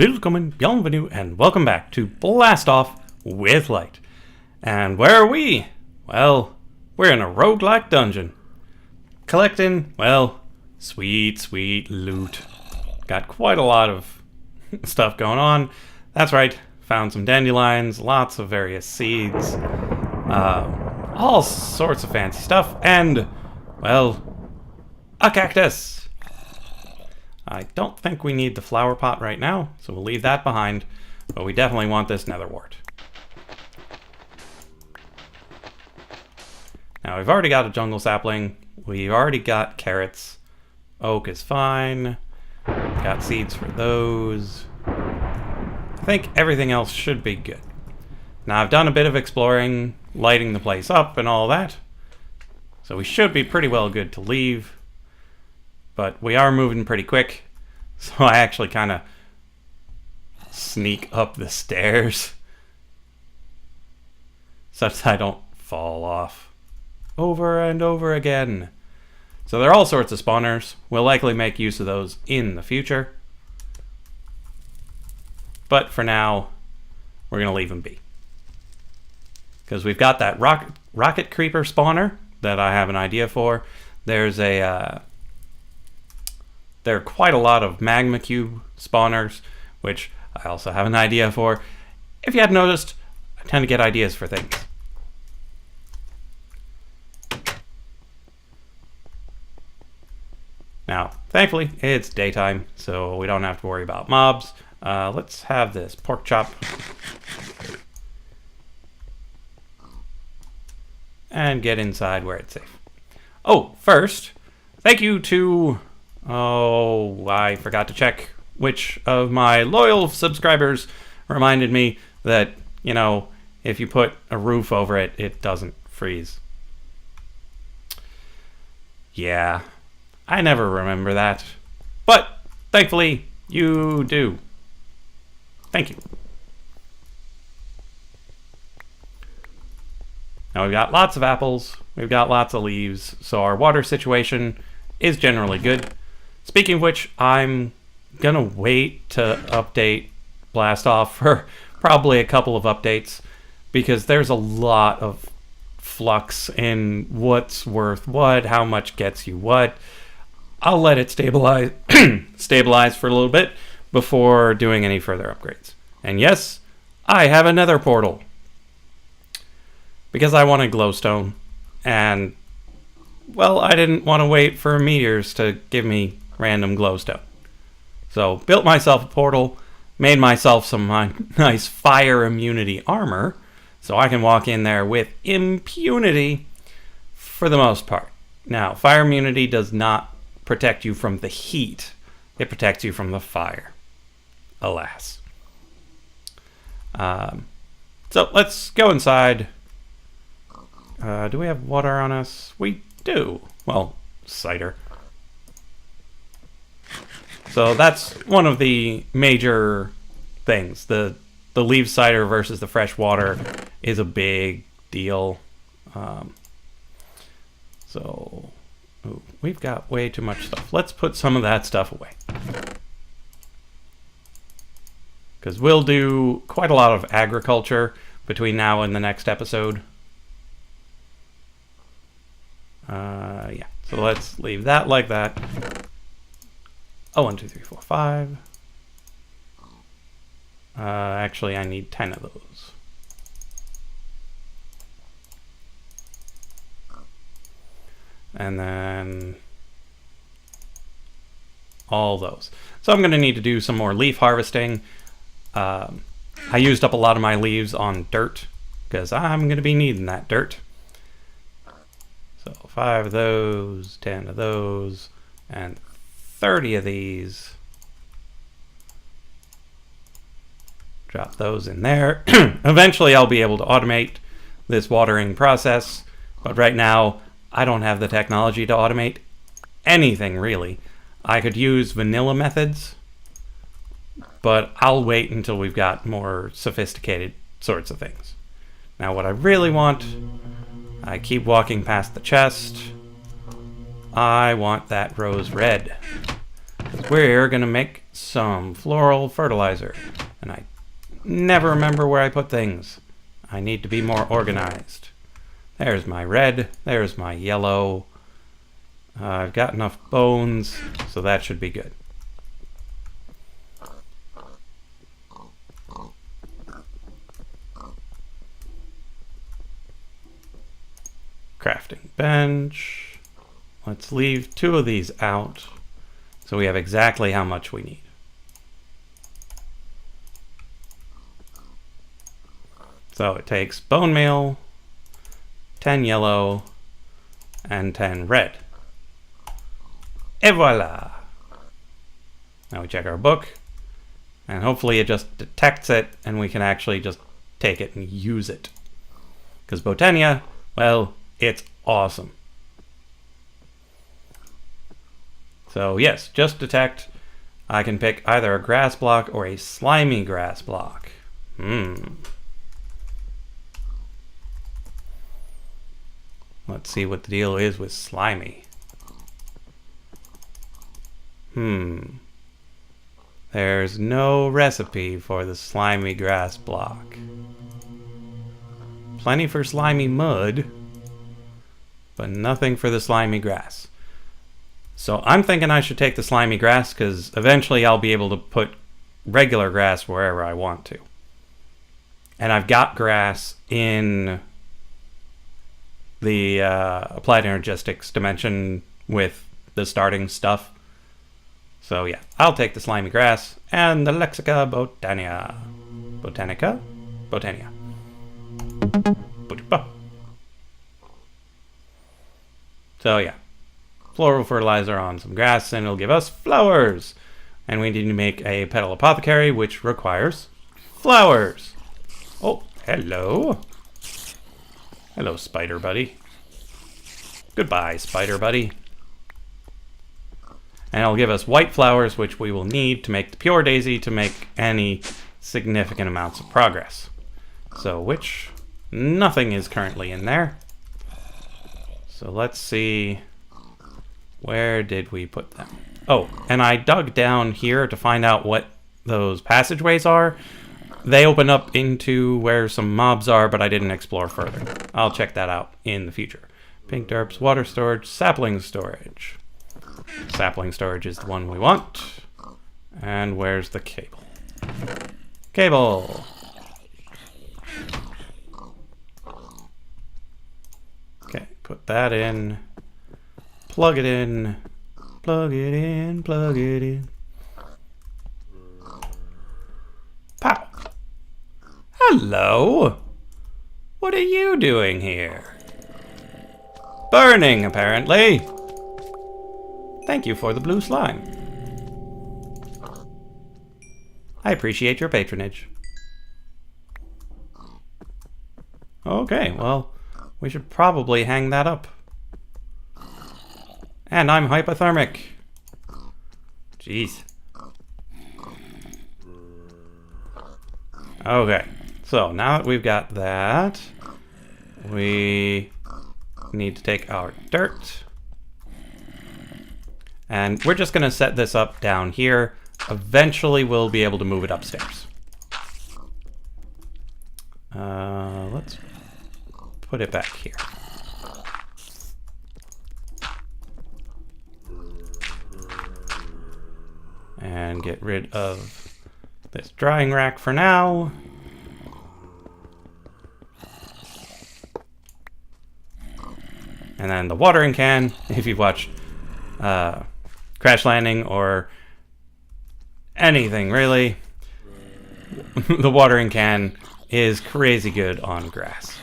Willkommen, bienvenue, and welcome back to Blast Off with Light. And where are we? Well, we're in a roguelike dungeon. Collecting, well, sweet loot. Got quite a lot of stuff going on. That's right, found some dandelions, lots of various seeds, all sorts of fancy stuff, and, well, a cactus. I don't think we need the flower pot right now, so we'll leave that behind, but we definitely want this nether wart. Now, we've already got a jungle sapling, we've already got carrots, oak is fine, got seeds for those. I think everything else should be good. Now, I've done a bit of exploring, lighting the place up and all that, so we should be pretty well good to leave. But we are moving pretty quick, so I actually kind of sneak up the stairs such that I don't fall off over and over again. So there are all sorts of spawners. We'll likely make use of those in the future. But for now, we're going to leave them be. Because we've got that rocket creeper spawner that I have an idea for. There's there are quite a lot of magma cube spawners, which I also have an idea for. If you hadn't noticed, I tend to get ideas for things. Now, thankfully, it's daytime, so we don't have to worry about mobs. Let's have this pork chop. And get inside where it's safe. Oh, first, thank you to... Oh, I forgot to check which of my loyal subscribers reminded me that, you know, if you put a roof over it, it doesn't freeze. Yeah, I never remember that. But, thankfully, you do. Thank you. Now, we've got lots of apples, we've got lots of leaves, so our water situation is generally good. Speaking of which, I'm gonna wait to update Blast Off for probably a couple of updates, because there's a lot of flux in what's worth what, how much gets you what. I'll let it stabilize for a little bit before doing any further upgrades. And yes, I have a nether portal, because I wanted glowstone, and well, I didn't want to wait for meteors to give me random glowstone. So, built myself a portal, made myself some nice fire immunity armor, so I can walk in there with impunity for the most part. Now, fire immunity does not protect you from the heat. It protects you from the fire. Alas. So, let's go inside. Do we have water on us? We do. Well, cider. So that's one of the major things. The leaf cider versus the fresh water is a big deal. So we've got way too much stuff. Let's put some of that stuff away, because we'll do quite a lot of agriculture between now and the next episode. Yeah, so let's leave that like that. Oh, 1, 2, 3, 4, 5. Actually, I need 10 of those. And then all those. So I'm going to need to do some more leaf harvesting. I used up a lot of my leaves on dirt, because I'm going to be needing that dirt. So 5 of those, 10 of those, and 30 of these. Drop those in there. Eventually I'll be able to automate this watering process, but right now I don't have the technology to automate anything really. I could use vanilla methods, but I'll wait until we've got more sophisticated sorts of things. Now what I really want, I keep walking past the chest. I want that rose red. we're gonna make some floral fertilizer. And I never remember where I put things. I need to be more organized. There's my red, there's my yellow. I've got enough bones, so that should be good. Crafting bench. Let's leave 2 of these out so we have exactly how much we need. So it takes bone meal, 10 yellow, and 10 red. Et voila! Now we check our book, and hopefully it just detects it and we can actually just take it and use it. Because Botania, well, it's awesome. So yes, just detect. I can pick either a grass block or a slimy grass block. Let's see what the deal is with slimy. There's no recipe for the slimy grass block. Plenty for slimy mud, but nothing for the slimy grass. So I'm thinking I should take the slimy grass because eventually I'll be able to put regular grass wherever I want to. And I've got grass in the applied energistics dimension with the starting stuff. So yeah, I'll take the slimy grass and the Lexica Botania. Botanica? Botania. So yeah, floral fertilizer on some grass and it'll give us flowers. And we need to make a petal apothecary, which requires flowers. Oh, hello. Hello, spider buddy. Goodbye, spider buddy. And it'll give us white flowers, which we will need to make the pure daisy to make any significant amounts of progress. So, which nothing is currently in there. So let's see, where did we put them? Oh, and I dug down here to find out what those passageways are. They open up into where some mobs are, but I didn't explore further. I'll check that out in the future. Pink derps, water storage, sapling storage. Sapling storage is the one we want. And where's the cable? Cable! Okay, put that in. Plug it in. Plug it in, plug it in. Pow! Hello! What are you doing here? Burning, apparently. Thank you for the blue slime. I appreciate your patronage. Okay, well, we should probably hang that up. And I'm hypothermic. Jeez. Okay, so now that we've got that, we need to take our dirt. And we're just going to set this up down here. Eventually, we'll be able to move it upstairs. Let's put it back here. And get rid of this drying rack for now. And then the watering can, if you've watched Crash Landing or anything really, the watering can is crazy good on grass.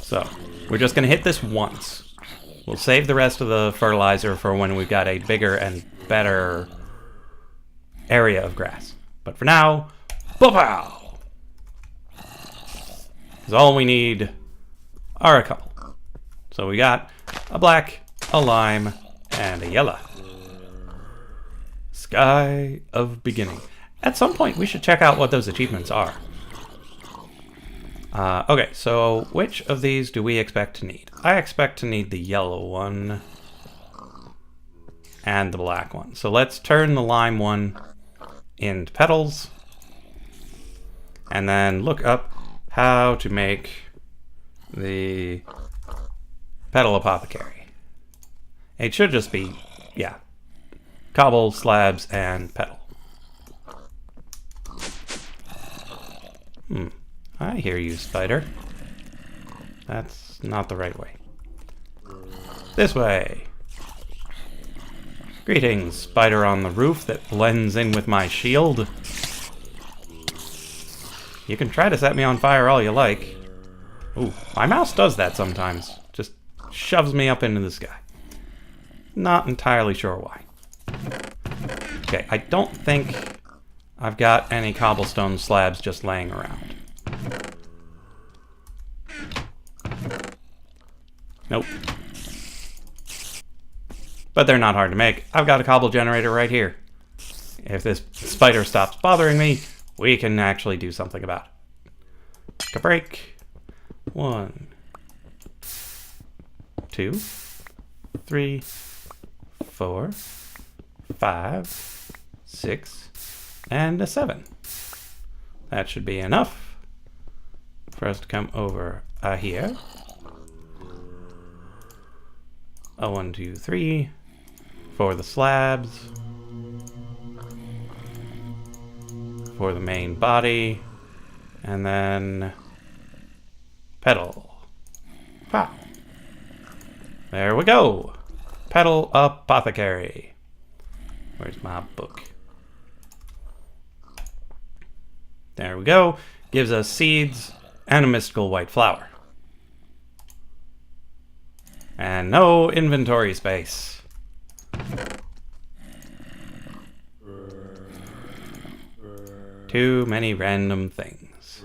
So we're just going to hit this once. We'll save the rest of the fertilizer for when we've got a bigger and better area of grass. But for now, pow! Because all we need are a couple. So we got a black, a lime, and a yellow. Sky of Beginning. At some point, we should check out what those achievements are. Okay, so which of these do we expect to need? I expect to need the yellow one. and the black one. So let's turn the lime one into petals, and then look up how to make the petal apothecary. It should just be, yeah, cobble, slabs, and petal. I hear you, spider. That's not the right way. This way. Greetings, spider on the roof that blends in with my shield. You can try to set me on fire all you like. Ooh, my mouse does that sometimes. Just shoves me up into the sky. Not entirely sure why. Okay, I don't think I've got any cobblestone slabs just laying around. Nope. But they're not hard to make. I've got a cobble generator right here. If this spider stops bothering me, we can actually do something about it. Take a break. 1, 2, 3, 4, 5, 6, and a 7. That should be enough for us to come over here. 1, 2, 3 for the slabs, for the main body, and then petal. Wow. There we go. Petal apothecary. Where's my book? There we go. Gives us seeds and a mystical white flower. And no inventory space. Too many random things.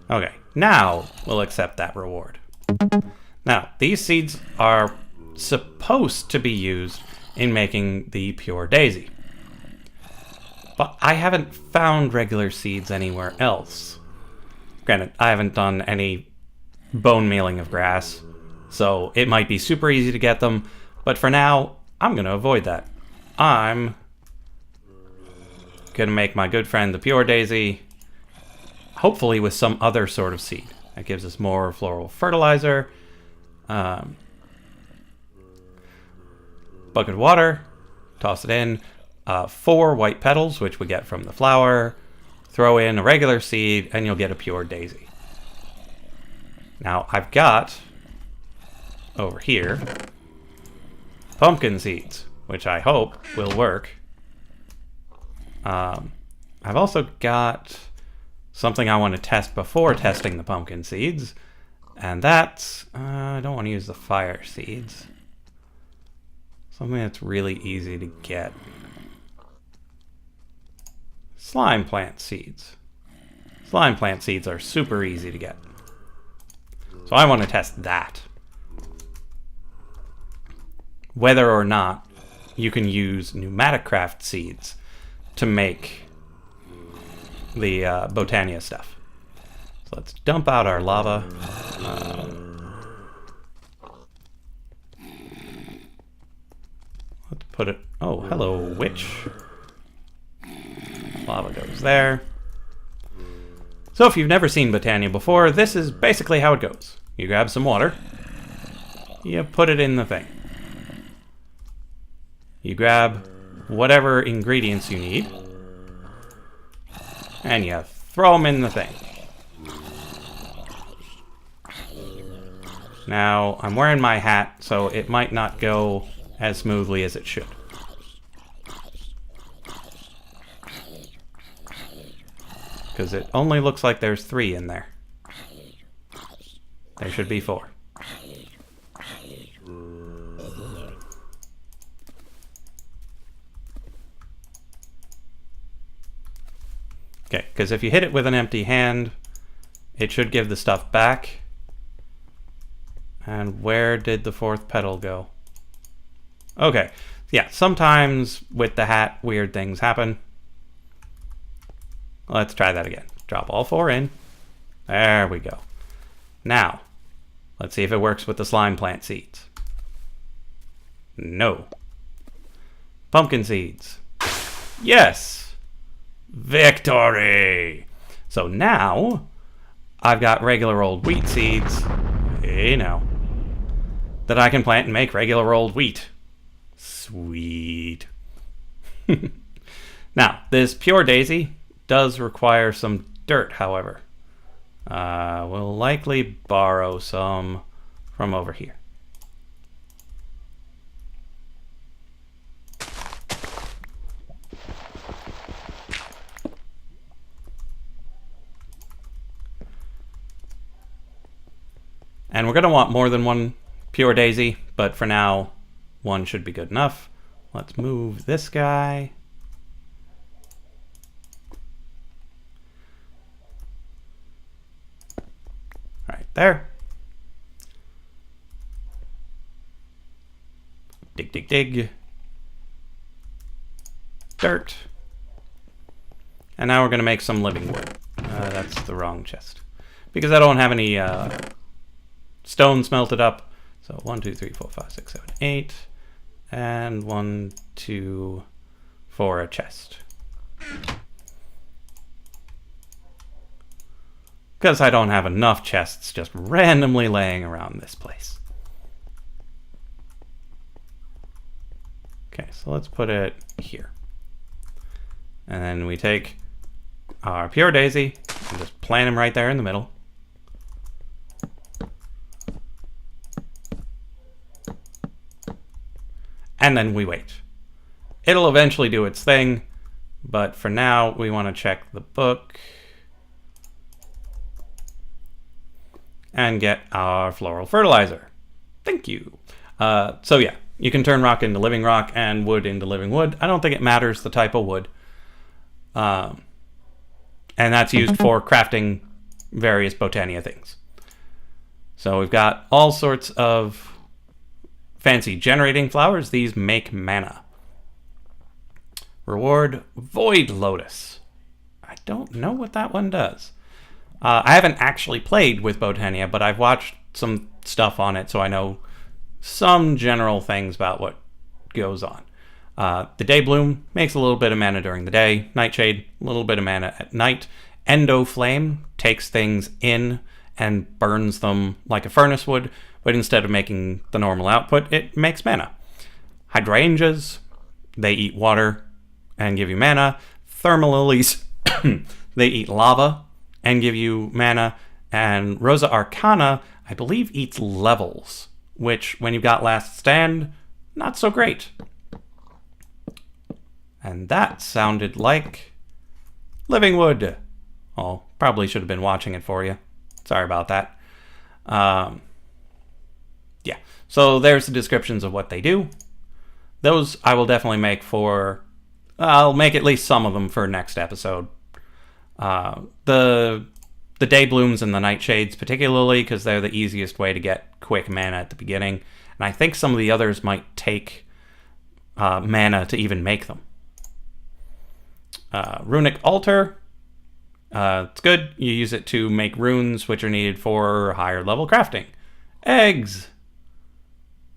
Okay, now we'll accept that reward. Now, these seeds are supposed to be used in making the pure daisy. But I haven't found regular seeds anywhere else. Granted, I haven't done any bone mealing of grass, so it might be super easy to get them, but for now, I'm going to avoid that. I'm going to make my good friend the pure daisy, hopefully with some other sort of seed. That gives us more floral fertilizer. Bucket of water, toss it in. 4 white petals, which we get from the flower. Throw in a regular seed, and you'll get a pure daisy. Now, I've got, over here, pumpkin seeds, which I hope will work. I've also got something I want to test before testing the pumpkin seeds, and that's, I don't want to use the fire seeds. Something that's really easy to get. Slime plant seeds. Slime plant seeds are super easy to get. So I want to test that. Whether or not you can use pneumatic craft seeds to make the Botania stuff. So let's dump out our lava. Let's put it... Oh, hello, witch. Lava goes there. So if you've never seen Botania before, this is basically how it goes. You grab some water. You put it in the thing. You grab whatever ingredients you need. And you throw them in the thing. Now, I'm wearing my hat, so it might not go as smoothly as it should. Because it only looks like there's 3 in there. There should be 4. Okay, because if you hit it with an empty hand, it should give the stuff back. And where did the 4th petal go? Okay, yeah, sometimes with the hat, weird things happen. Let's try that again. Drop all 4 in. There we go. Now, Let's see if it works with the slime plant seeds. No. Pumpkin seeds. Yes! Victory! So now, I've got regular old wheat seeds, hey now, that I can plant and make regular old wheat. Sweet. Now, this pure daisy does require some dirt, however. We'll likely borrow some from over here. And we're going to want more than one pure daisy, but for now, one should be good enough. Let's move this guy. Right there. Dig, dig, dig. Dirt. And now we're going to make some living wood. That's the wrong chest. Because I don't have any stone smelted up. So 1, 2, 3, 4, 5, 6, 7, 8. And 1, 2, 4 a chest. Because I don't have enough chests just randomly laying around this place. Okay, so let's put it here. And then we take our pure daisy and just plant him right there in the middle. And then we wait. It'll eventually do its thing, but for now we want to check the book and get our floral fertilizer. Thank you. So yeah, you can turn rock into living rock and wood into living wood. I don't think it matters the type of wood. And that's used for crafting various Botania things. So we've got all sorts of fancy generating flowers. These make mana. Reward Void Lotus. I don't know what that one does. I haven't actually played with Botania, but I've watched some stuff on it, so I know some general things about what goes on. The Day Bloom makes a little bit of mana during the day. Nightshade, a little bit of mana at night. Endo Flame takes things in and burns them like a furnace would, but instead of making the normal output, it makes mana. Hydrangeas, they eat water and give you mana. Thermal Lilies, they eat lava and give you mana. And Rosa Arcana, I believe, eats levels, which, when you've got Last Stand, not so great. And that sounded like living wood. Oh, probably should have been watching it for you. Sorry about that. Yeah, so there's the descriptions of what they do. Those I will definitely make for... I'll make at least some of them for next episode. The Day Blooms and the Nightshades particularly, because they're the easiest way to get quick mana at the beginning. And I think some of the others might take mana to even make them. Runic Altar. It's good. You use it to make runes, which are needed for higher level crafting. Eggs.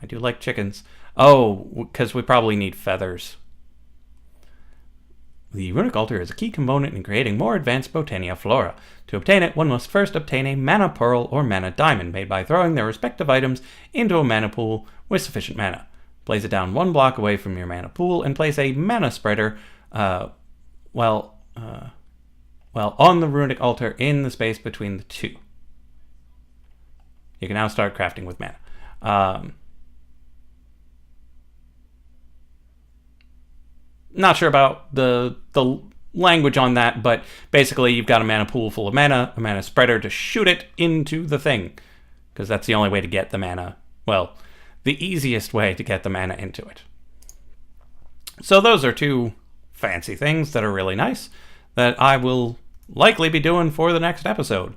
I do like chickens. Oh, because we probably need feathers. The Runic Altar is a key component in creating more advanced Botania flora. To obtain it, one must first obtain a mana pearl or mana diamond made by throwing their respective items into a mana pool with sufficient mana. Place it down 1 block away from your mana pool and place a mana spreader on the Runic Altar in the space between the two. You can now start crafting with mana. Not sure about the language on that, but basically you've got a mana pool full of mana, a mana spreader to shoot it into the thing, because that's the only way to get the mana, well, the easiest way to get the mana into it. So those are two fancy things that are really nice that I will likely be doing for the next episode.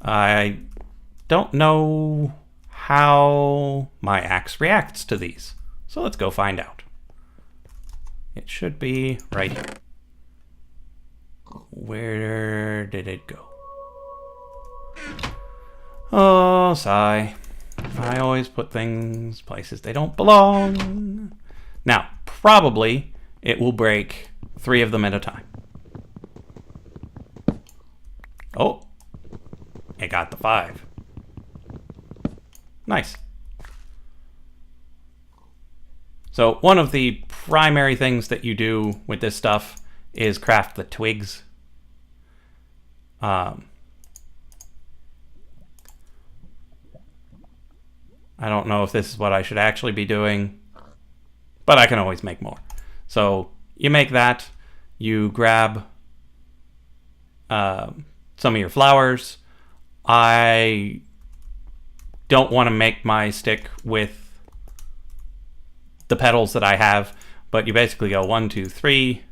I don't know how my axe reacts to these, so let's go find out. It should be right here. Where did it go? Oh, sigh. I always put things places they don't belong. Now, probably it will break 3 of them at a time. Oh, it got the 5. Nice. So one of the primary things that you do with this stuff is craft the twigs. I don't know if this is what I should actually be doing, but I can always make more. So you make that, you grab some of your flowers. I don't want to make my stick with the petals that I have, but you basically go 1, 2, 3,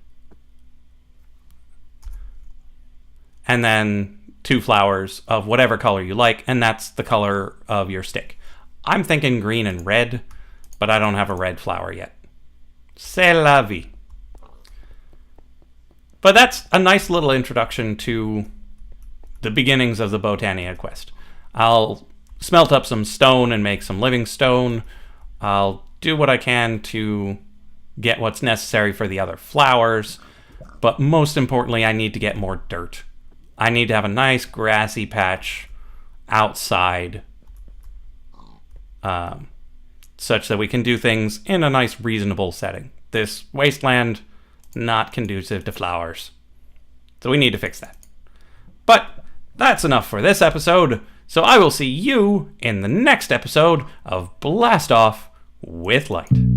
and then 2 flowers of whatever color you like, and that's the color of your stick. I'm thinking green and red, but I don't have a red flower yet. C'est la vie. But that's a nice little introduction to the beginnings of the Botania quest. I'll smelt up some stone and make some living stone. I'll do what I can to get what's necessary for the other flowers, but most importantly, I need to get more dirt. I need to have a nice grassy patch outside, such that we can do things in a nice, reasonable setting. This wasteland, not conducive to flowers. So we need to fix that. But that's enough for this episode, so I will see you in the next episode of Blast Off with Light.